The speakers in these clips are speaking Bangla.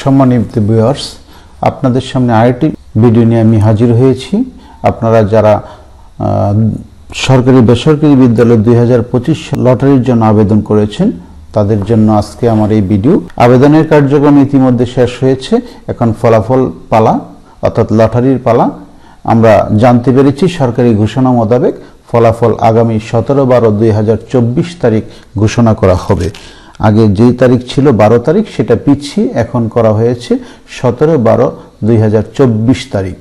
সম্মানিত ভিউয়ার্স, আপনাদের সামনে আরেকটি ভিডিও নিয়ে আমি হাজির হয়েছি। আপনারা যারা সরকারি বেসরকারি বিদ্যালয় 2025 লটারির জন্য আবেদন করেছেন, তাদের জন্য আজকে আমার এই ভিডিও। আবেদনের কার্যক্রম ইতিমধ্যে শেষ হয়েছে, এখন ফলাফল পালা অর্থাৎ লটারির পালা। আমরা জানতে পেরেছি সরকারি ঘোষণা মোতাবেক ফলাফল আগামী 17/12/2024 তারিখ ঘোষণা করা হবে। আগে যেই তারিখ ছিল 12 তারিখ, সেটা পিছিয়ে এখন করা হয়েছে 17/12/2024 তারিখ।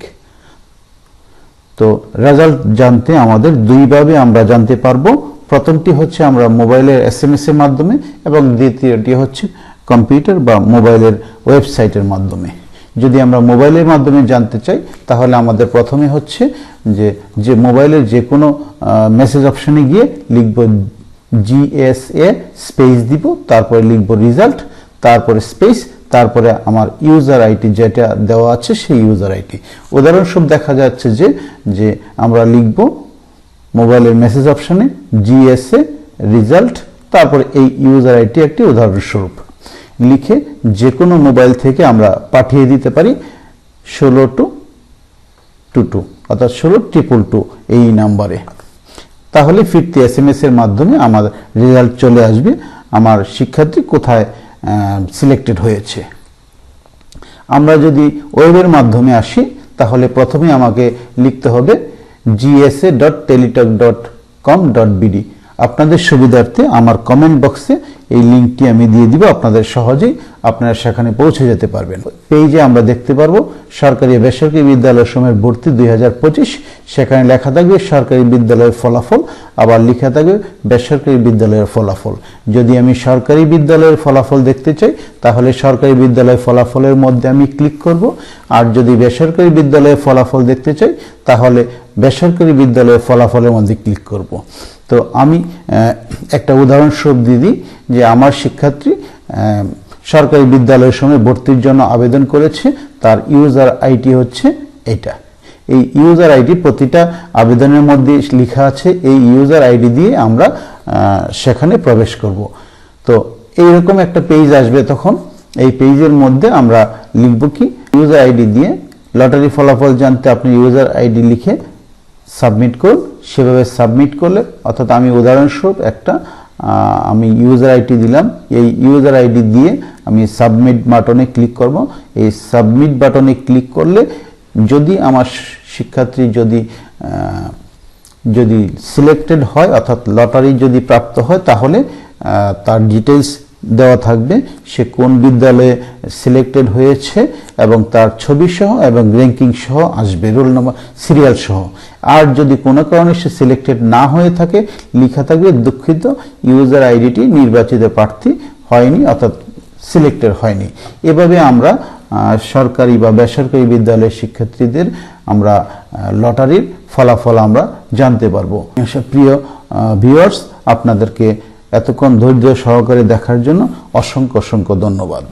তো রেজাল্ট জানতে আমাদের দুইভাবে আমরা জানতে পারবো। প্রথমটি হচ্ছে আমরা মোবাইলের SMS এর মাধ্যমে, এবং দ্বিতীয়টি হচ্ছে কম্পিউটার বা মোবাইলের ওয়েবসাইটের মাধ্যমে। যদি আমরা মোবাইলের মাধ্যমে জানতে চাই, তাহলে আমাদের প্রথমে হচ্ছে যে মোবাইলের যে কোনো মেসেজ অপশনে গিয়ে লিখব GSA স্পেস দিব, তারপরে লিখব রেজাল্ট, তারপরে স্পেস, তারপরে আমার ইউজার আইডি যেটা দেওয়া আছে সেই ইউজার আইডি। উদাহরণস্বরূপ দেখা যাচ্ছে যে আমরা লিখব মোবাইলের মেসেজ অপশনে GSA রেজাল্ট, তারপরে এই ইউজার আইডি একটি উদাহরণস্বরূপ লিখে যে কোনো মোবাইল থেকে আমরা পাঠিয়ে দিতে পারি 16222 অর্থাৎ 16222 এই নাম্বারে। তাহলে ফিরতি SMS এর মাধ্যমে আমার রেজাল্ট চলে আসবে, আমার শিক্ষার্থী কোথায় সিলেক্টেড হয়েছে। আমরা যদি ওয়েবের মাধ্যমে আসি, তাহলে প্রথমে আমাকে লিখতে হবে gsa.teletalk.com.bd। আপনাদের সুবিধার্থে আমার কমেন্ট বক্সে এই লিঙ্কটি আমি দিয়ে দিব, আপনাদের সহজেই আপনারা সেখানে পৌঁছে যেতে পারবেন। পেজে আমরা দেখতে পারবো সরকারি বেসরকারি বিদ্যালয়ের সময় ভর্তি 2025, সেখানে লেখা থাকবে সরকারি বিদ্যালয়ের ফলাফল, আবার লেখা থাকবে বেসরকারি বিদ্যালয়ের ফলাফল। যদি আমি সরকারি বিদ্যালয়ের ফলাফল দেখতে চাই, তাহলে সরকারি বিদ্যালয়ের ফলাফলের মধ্যে আমি ক্লিক করব। আর যদি বেসরকারি বিদ্যালয়ের ফলাফল দেখতে চাই, তাহলে বেসরকারি বিদ্যালয়ের ফলাফলের মধ্যে ক্লিক করব। তো আমি একটা উদাহরণস্বরূপ দিয়ে দিই যে আমার শিক্ষার্থী সরকারি বিদ্যালয়ের সময় ভর্তির জন্য আবেদন করেছে, তার ইউজার আইডি হচ্ছে এটা। এই ইউজার আইডি প্রতিটা আবেদনের মধ্যে লেখা আছে, এই ইউজার আইডি দিয়ে আমরা সেখানে প্রবেশ করব। তো এইরকম একটা পেজ আসবে, তখন এই পেজের মধ্যে আমরা লিখব কি ইউজার আইডি দিয়ে লটারি ফলাফল জানতে আপনি ইউজার আইডি লিখে সাবমিট করুন। সেভাবে সাবমিট করলে, অর্থাৎ আমি উদাহরণস্বরূপ আমি ইউজার আইডি দিলাম, এই ইউজার আইডি দিয়ে আমি সাবমিট বাটনে ক্লিক করব। এই সাবমিট বাটনে ক্লিক করলে যদি আমার শিক্ষার্থী যদি সিলেক্টেড হয়, অর্থাৎ লটারি যদি প্রাপ্ত হয়, তাহলে তার ডিটেলস দেওয়া থাকবে, সে কোন বিদ্যালয়ে সিলেক্টেড হয়েছে, এবং তার ছবি সহ এবং র্যাঙ্কিং সহ আসবে, রোল নাম্বার সিরিয়াল সহ। আর যদি কোনো কারণে সে সিলেক্টেড না হয়ে থাকে, লেখা থাকবে দুঃখিত, ইউজার আইডিটি নির্বাচিত প্রার্থী হয়নি, অর্থাৎ সিলেক্টেড হয়নি। এভাবে আমরা সরকারি বা বেসরকারি বিদ্যালয়ের শিক্ষার্থীদের আমরা লটারির ফলাফল আমরা জানতে পারবো। প্রিয় ভিউয়ার্স, আপনাদেরকে এতক্ষণ ধৈর্য সহকারে দেখার জন্য অসংখ্য ধন্যবাদ।